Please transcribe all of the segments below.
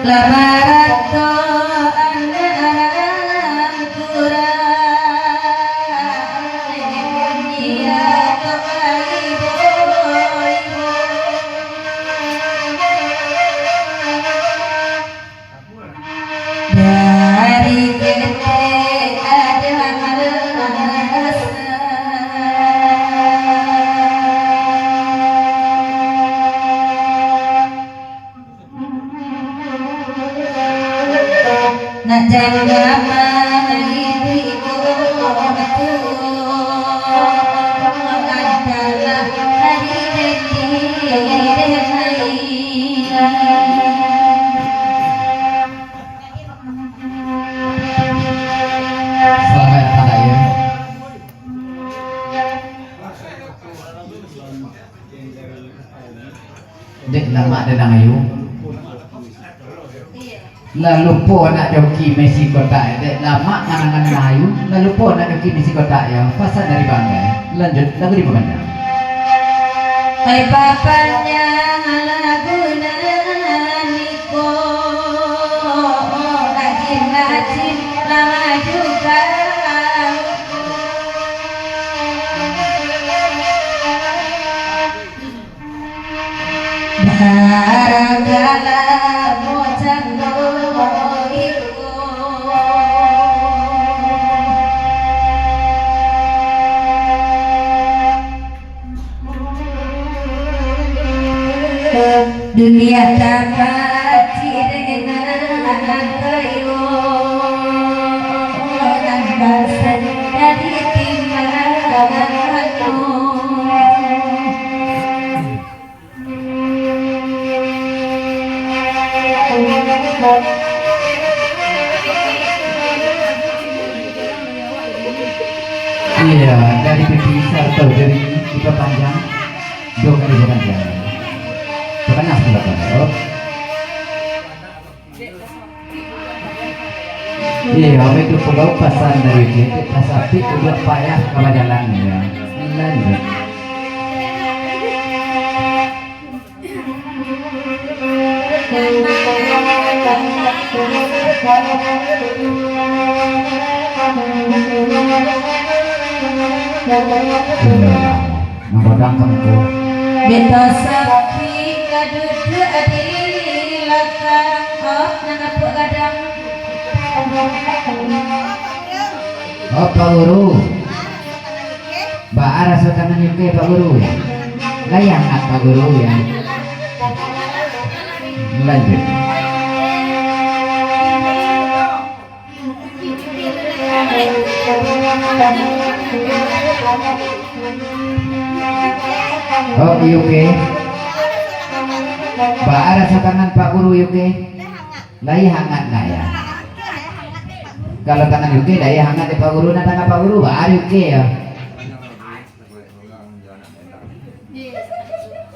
Lamarato anak kurang dia dari gede ada nak jaga diriku betul adalah hari Selamat datang ya. Dek lama datang ayu. Lalu po nak joki Messi kota dek lama nangan ayu. Lalu po nak joki Messi kota ya. Pasal dari bangga. Lanjut lagu di mana? hai bapaknya lagu naniko rajin lama juga barangkala bocah loiku dunia dapat cirena kayu dan basan dari timbanganku Iya, dari pipi serta dari kita panjang 2 kali panjang. Bukan asli bapak. Iya, itu pulau pasan dari kita sapi udah payah kalau jalan ya. Lanjut. Ngodang kamu. beta sapi kadudu adi lakang oh nangapuk kadang Oh Pak Guru, Mbak Ara tangan UK Pak Guru, layang Pak Guru ya. Lanjut. Oh UK, Mbak Ara tangan Pak Guru UK, layang hangat lah ya. Kalau tangan UK daya hangat di Pak Guru, nah tangan Pak Guru Mbak Ara UK ya.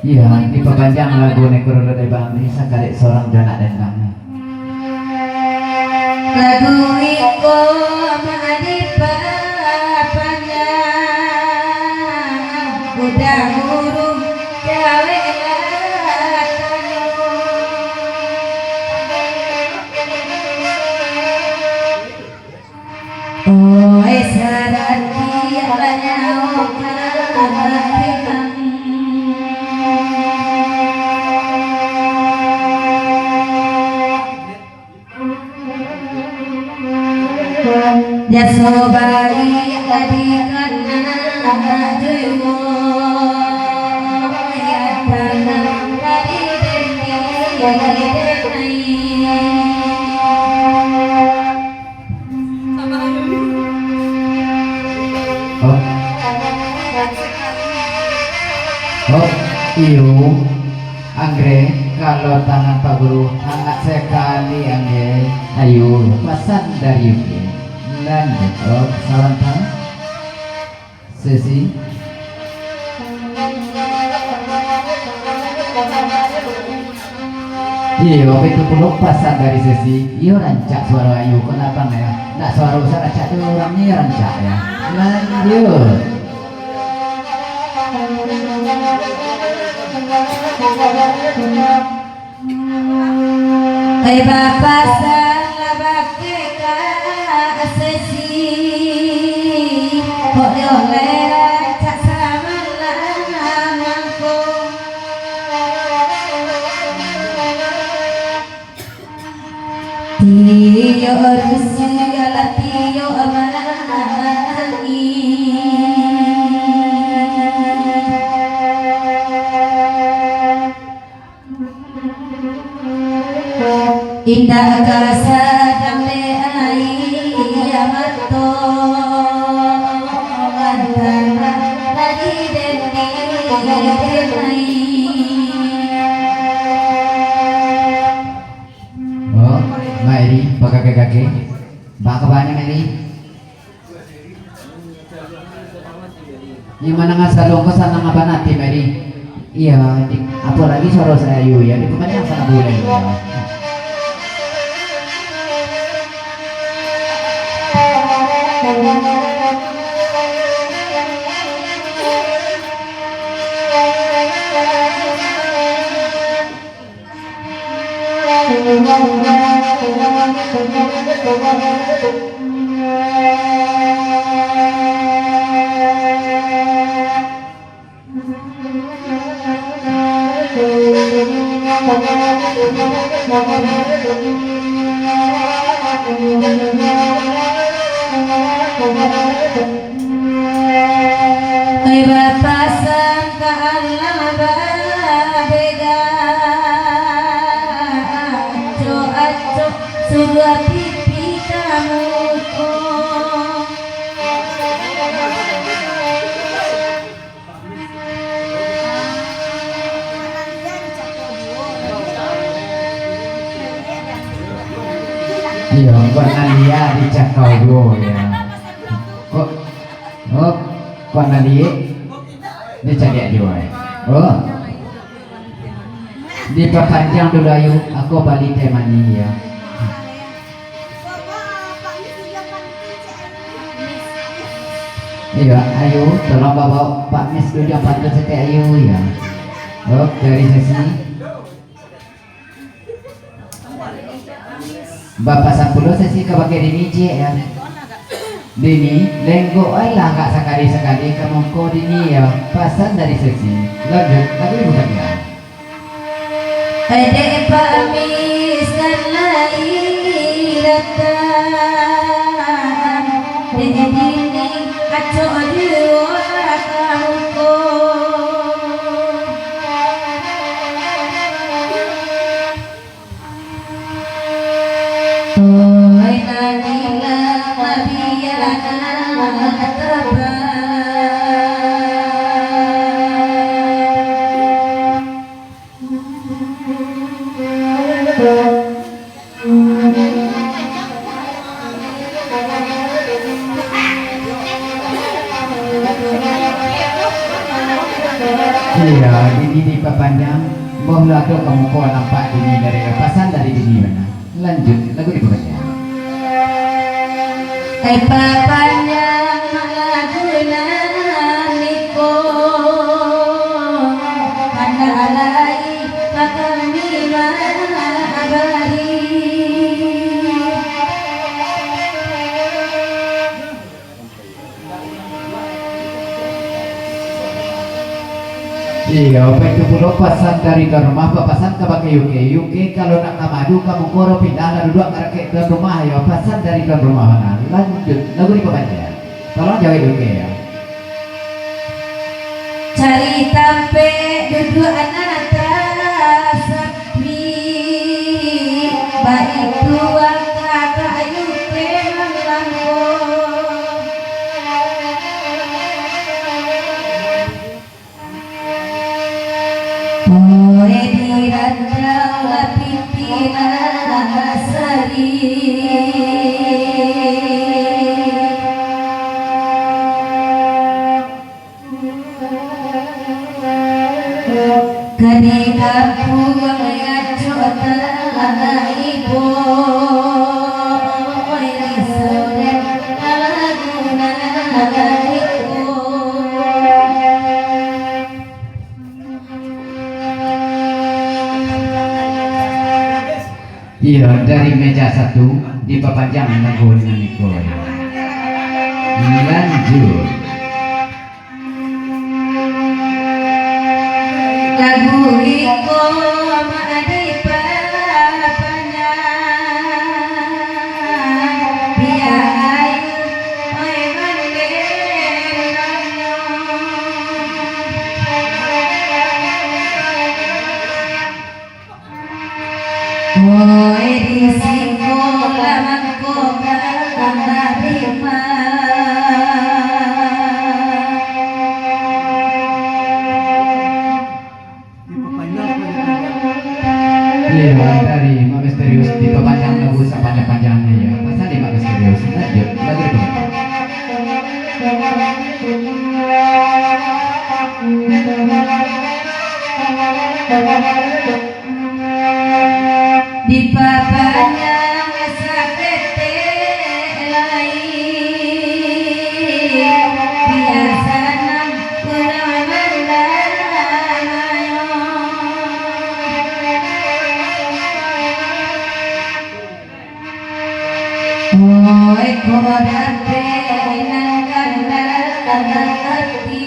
Iya, di pepanjang lagu Nekoro dari Bang Nisa karek seorang jana dan kami. lagu iko madipa panjang udah huruf gawe oh sarati alanya Jasobari adikan ajuyo ya tanah dari Oh, iyo, anggrek kalau tangan Pak Guru hangat sekali anggrek. Ayo, pesan dari UK. Lanjut, oh, salam tangan. Sesi. Iya, waktu itu peluk pasan dari Sesi. Iyo rancak suara ayu, kenapa ya? Nak suara usah rancak itu orangnya rancak ya. Lanjut. Ay Bapa salabake ka asesi Hoyo lera cak samanamangko Tiyo rusi ala tiyo amangi Indah kasa damle ayamato antara lagi deni Oh, Mary, kakek-kakek. Baka banyak Mary. Di mana ngasalong ko sana nga banati Mary? Iya, apalagi soro saya ya, di pemanya sana boleh. Ay Bapa sangka Allah babega Aco suruh pipi kamu Iya, buat Nadia di Cakau dulu ya. Oh, buat Nadia di Cakau dulu ya. Oh, diperpanjang dulu ayo. Aku balik temani ya. Iya, ayo, tolong bawa Pak Mis dulu yang bantu setia ayo ya. Oh, dari sesi. Bapak Sapulo sesi kebagai dini cie ya. Dini lenggo ay lah nggak sekali kamu ko dini ya pasan dari sesi. Lanjut lagi bukan ya. Ede pamis dan lairatan Dede dini aco diwa kamuko Oi nanila mabiyana ataba Iya, dini di panjang. Mohon tuh kamu ko nampak dini dari pasan dari dini mana. Lanjut lagu dibaca. Ay papanyang malaguna niko Pandalay pagkami maabari Iya, itu pulau pasan dari ke rumah, pasan ke pakai UK kalau nak kamadu kamu koro pindah lalu dua ke rumah ya, pasan dari ke rumah mana. Lanjut, lagu dibaca. Tolong jawab UK ya. Cari tampe duduk anak sepi Baik tua kakak yuke melangko Poe dirandau pimpinan sari Ketika pulang ngaco tanah ibu Ini sore laguna ibu Iya, dari meja satu diperpanjang lagu niko. Lanjut. lagu iko madi papanya biar oi mandeno oi risiko lamangko kamarima Iya, dari Mak Misterius diperpanjang lagu sepanjang-panjangnya ya. Pasal di Mak Misterius. Lanjut, lagu itu. di papanya sakete lain biasa nang kurang mandanayo oi kodate nang kandhati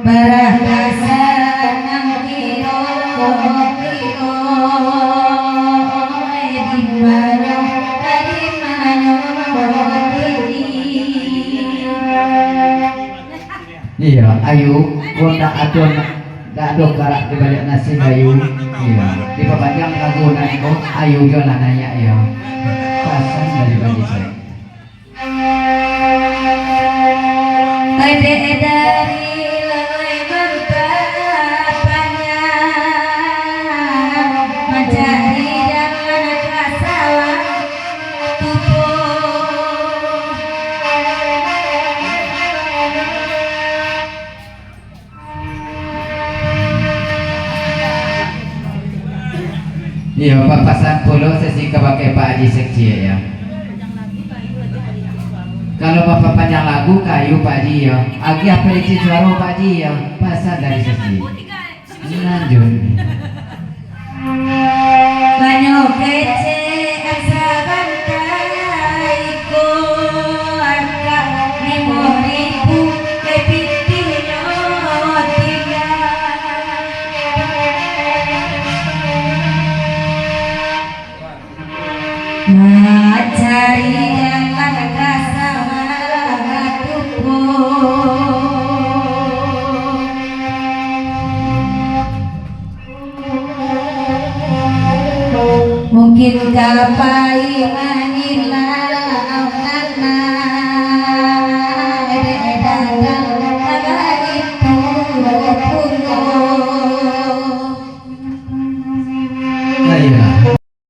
Barahasa nang kiro di mana tadi manyo Iya, ayu, kota adon, ada karak di balik nasi ayu. Iya, diperpanjang lagu niko, ayu jualan nanya ya. Pasal dari bagi saya. Ede dari lelai mempapanya mencari jalan kasawan tubuh Iya, papasan pulau sesi kepakai Pak Haji Sekci ya. Kalau bapak panjang lagu kayu Pak Haji ya. Agi apa di Ciswaro Pak Haji ya. Pasal dari sesi. Lanjut. banyo kece asa bantaiku angka memoriku kepitinyo tiga cari jalan kasama tubuh mungkin kapai